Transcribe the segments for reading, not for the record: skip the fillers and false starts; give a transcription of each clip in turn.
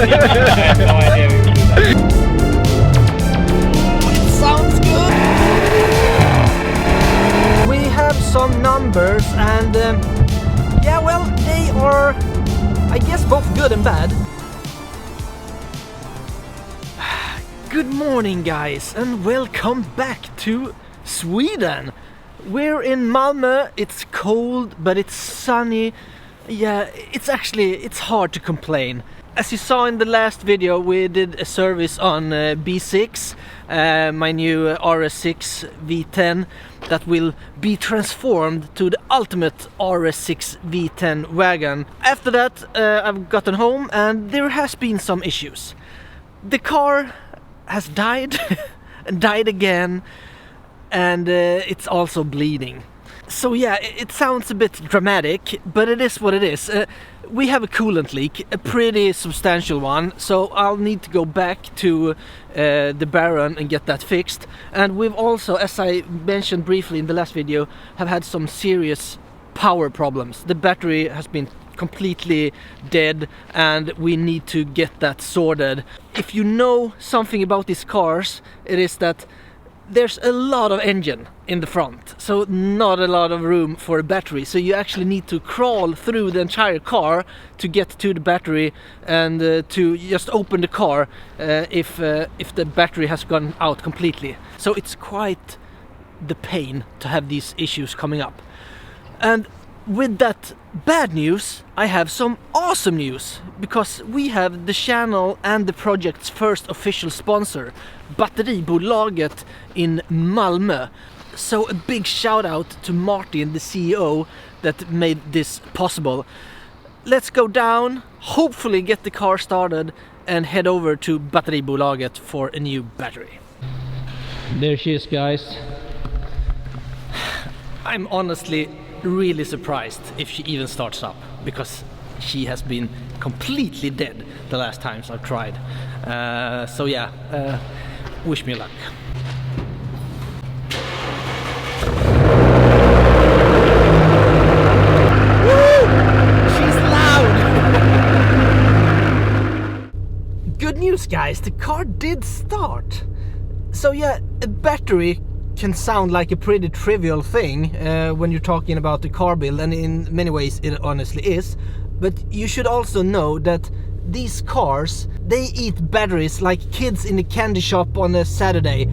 have no idea we would do that. It sounds good! We have some numbers and yeah, well, they are, I guess, both good and bad. Good morning, guys, and welcome back to Sweden. We're in Malmö. It's cold, but it's sunny. Yeah, it's hard to complain. As you saw in the last video, we did a service on B6, my new RS6 V10 that will be transformed to the ultimate RS6 V10 wagon. After that, I've gotten home and there has been some issues. The car has died and died again, and it's also bleeding. So yeah, it sounds a bit dramatic, but it is what it is. We have a coolant leak, a pretty substantial one, so I'll need to go back to the Baron and get that fixed. And we've also, as I mentioned briefly in the last video, have had some serious power problems. The battery has been completely dead and we need to get that sorted. If you know something about these cars, it is that there's a lot of engine in the front, so not a lot of room for a battery, so you actually need to crawl through the entire car to get to the battery and to just open the car if the battery has gone out completely. So it's quite the pain to have these issues coming up. And with that bad news, I have some awesome news, because we have the channel and the project's first official sponsor, Batteribolaget in Malmö. So a big shout out to Martin, the CEO, that made this possible. Let's go down, hopefully get the car started and head over to Batteribolaget for a new battery. There she is, guys. I'm honestly really surprised if she even starts up, because she has been completely dead the last times I've tried. So yeah, wish me luck. Woo! She's loud! Good news, guys, the car did start. So yeah, a battery can sound like a pretty trivial thing when you're talking about the car build, and in many ways it honestly is, but you should also know that these cars, they eat batteries like kids in the candy shop on a Saturday.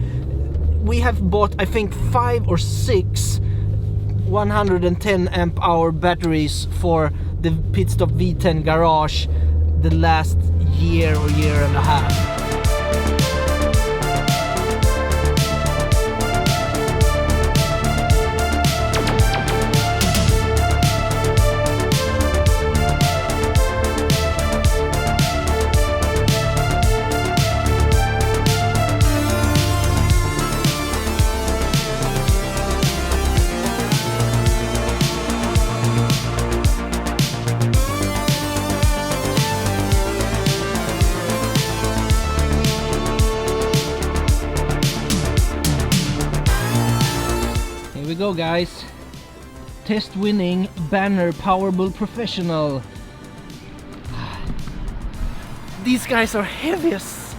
We have bought, I think, 5 or 6 110 amp hour batteries for the Pitstop V10 garage the last year or year and a half. Here we go, guys. Test winning banner Powerbull Professional. These guys are heavy as...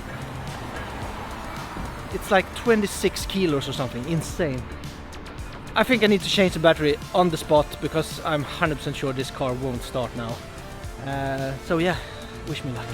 It's like 26 kilos or something, insane. I think I need to change the battery on the spot, because I'm 100% sure this car won't start now. So yeah, wish me luck.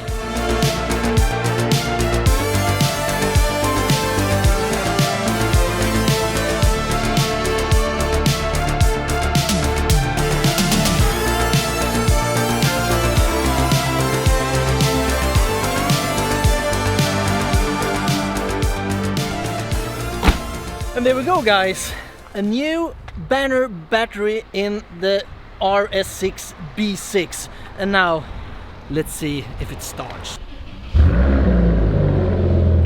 And there we go, guys, a new banner battery in the RS6 B6. And now let's see if it starts.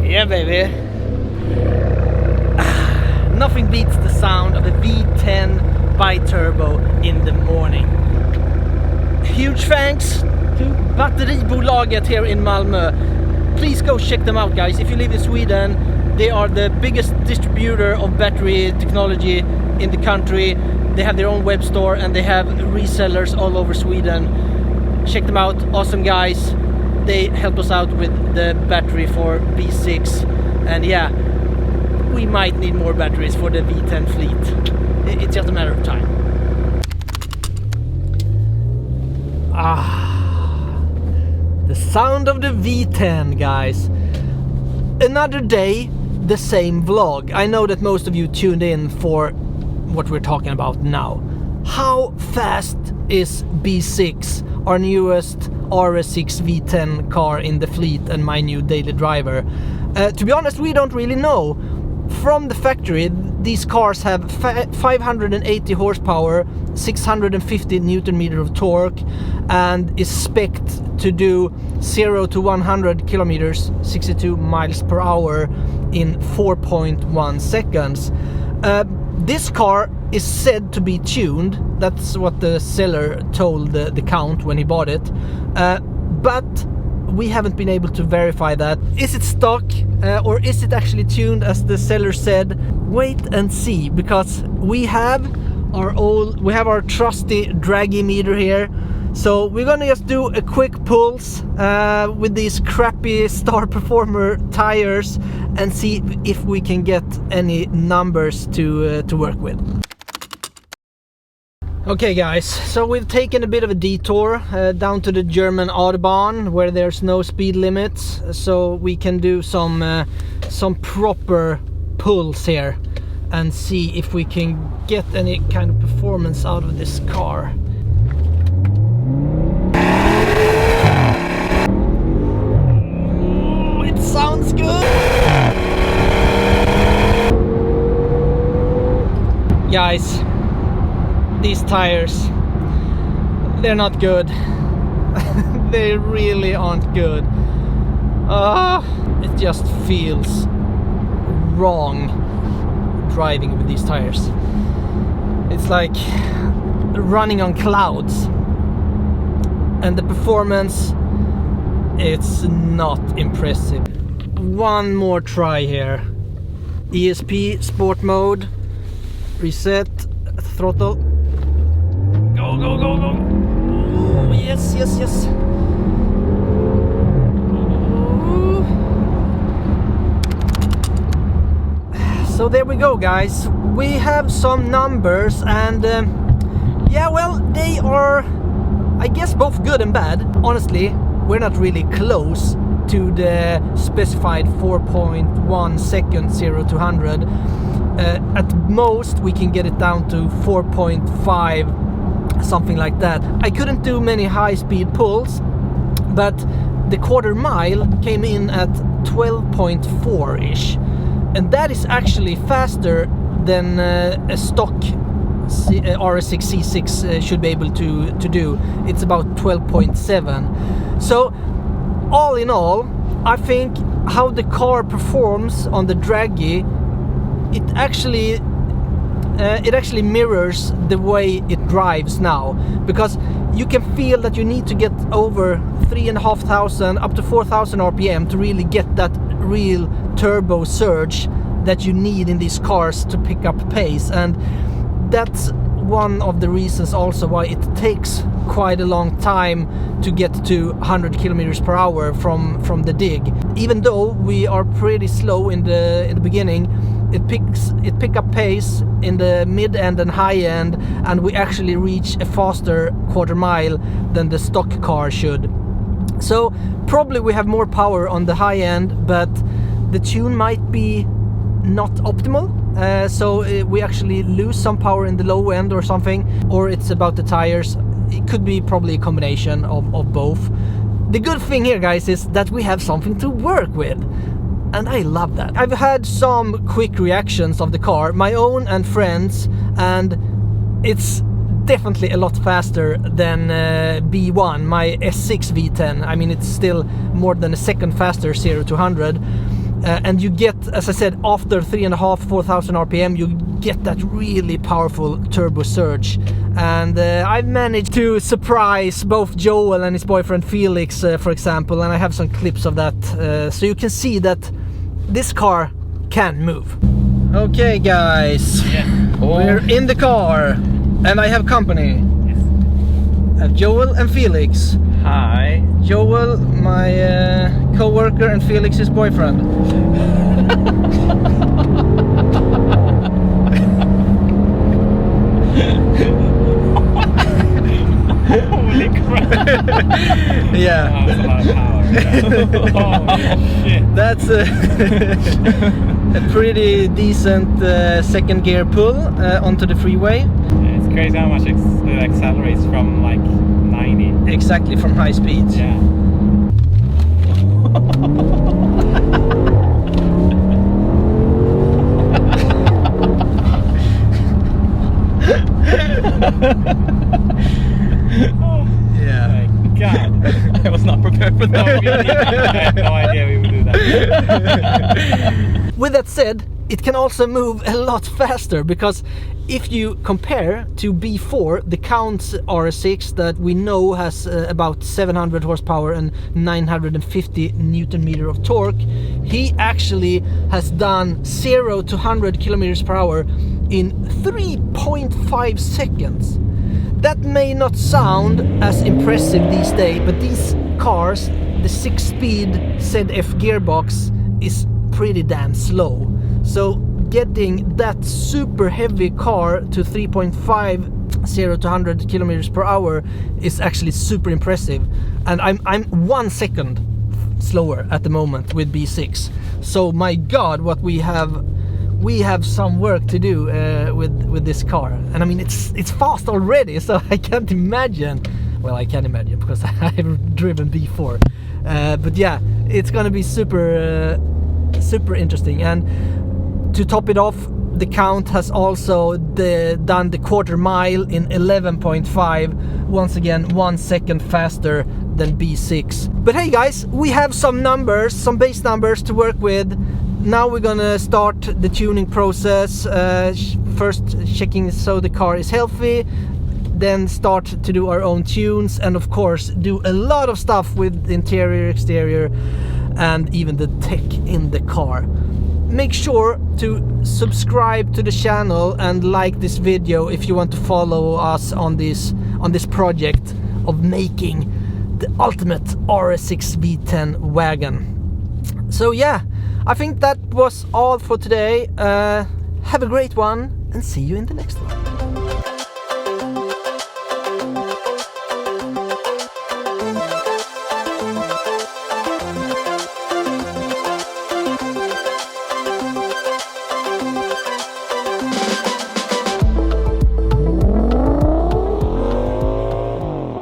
Yeah, baby. Nothing beats the sound of a V10 bi-turbo in the morning. Huge thanks to Batteribolaget here in Malmö. Please go check them out, guys. If you live in Sweden, they are the biggest distributor of battery technology in the country. They have their own web store and they have resellers all over Sweden. Check them out, awesome guys. they help us out with the battery for V6, and yeah, we might need more batteries for the V10 fleet. It's just a matter of time. The sound of the V10, guys. Another day, the same vlog. I know that most of you tuned in for what we're talking about now. How fast is B6, our newest RS6 V10 car in the fleet and my new daily driver? To be honest, we don't really know. From the factory, these cars have 580 horsepower, 650 Newton meter of torque, and is spec'd to do 0 to 100 kilometers, 62 miles per hour in 4.1 seconds. This car is said to be tuned. That's what the seller told the Count when he bought it. But we haven't been able to verify that. Is it stock or is it actually tuned as the seller said? Wait and see, because we have our trusty Dragy meter here. So we're gonna just do a quick pulse with these crappy Star Performer tires and see if we can get any numbers to work with. Okay guys, so we've taken a bit of a detour down to the German Autobahn where there's no speed limits, so we can do some proper pulls here and see if we can get any kind of performance out of this car. Ooh, it sounds good! Guys, these tires, they're not good. They really aren't good. It just feels wrong driving with these tires. It's like running on clouds, and the performance, it's not impressive. One more try here. ESP sport mode, reset, throttle. Go, go, go, go. Oh, yes, yes, yes. Ooh. So there we go, guys. We have some numbers, and yeah, well, they are, I guess, both good and bad. Honestly, we're not really close to the specified 4.1 seconds 0 to 100. At most, we can get it down to 4.5, something like that. I couldn't do many high-speed pulls, but the quarter mile came in at 12.4-ish, and that is actually faster than a stock RS6 C6 should be able to do. It's about 12.7. So all in all, I think how the car performs on the Dragy, it actually mirrors the way it drives now, because you can feel that you need to get over 3,500 up to 4,000 RPM to really get that real turbo surge that you need in these cars to pick up pace. And that's one of the reasons also why it takes quite a long time to get to 100 kilometers per hour from the dig. Even though we are pretty slow in the beginning, it pick up pace in the mid end and high end, and we actually reach a faster quarter mile than the stock car should. So probably we have more power on the high end, but the tune might be not optimal. So we actually lose some power in the low end or something, or it's about the tires. It could be probably a combination of both. The good thing here, guys, is that we have something to work with, and I love that. I've had some quick reactions of the car, my own and friends, and it's definitely a lot faster than B1, my S6 V10. I mean, it's still more than a second faster 0 to 100. And you get, as I said, after 3,500-4,000 RPM, you get that really powerful turbo surge. And I've managed to surprise both Joel and his boyfriend Felix, for example, and I have some clips of that, so you can see that this car can move. Okay, guys, we're in the car, and I have company. Yes. I have Joel and Felix. Hi. Joel, my co-worker and Felix's boyfriend. Holy crap. Yeah. That's a lot of power. Holy shit. That's a pretty decent second gear pull onto the freeway. It's crazy how much it accelerates from like 90. Exactly, from high speeds. Yeah. Yeah. My God. I was not prepared for No, I had no idea we would do that. With that said, it can also move a lot faster, because if you compare to B4, the Count's RS6 that we know has about 700 horsepower and 950 Newton meter of torque, he actually has done 0 to 100 kilometers per hour in 3.5 seconds. That may not sound as impressive these days, but these cars, the 6-speed ZF gearbox is pretty damn slow. So getting that super heavy car to 3.5 0 to 100 kilometers per hour is actually super impressive. And I'm 1 second slower at the moment with B6. So my God, what we have some work to do with this car. And I mean, it's fast already, so I can't imagine. Well, I can imagine because I've driven B4. But yeah, it's gonna be super interesting. And to top it off, the Count has also done the quarter mile in 11.5. Once again, 1 second faster than B6. But hey guys, we have some numbers, some base numbers to work with. Now we're gonna start the tuning process. First checking so the car is healthy, then start to do our own tunes, and of course do a lot of stuff with interior, exterior, and even the tech in the car. Make sure to subscribe to the channel and like this video if you want to follow us on this project of making the ultimate RS6 V10 wagon. So yeah, I think that was all for today. Have a great one and see you in the next one.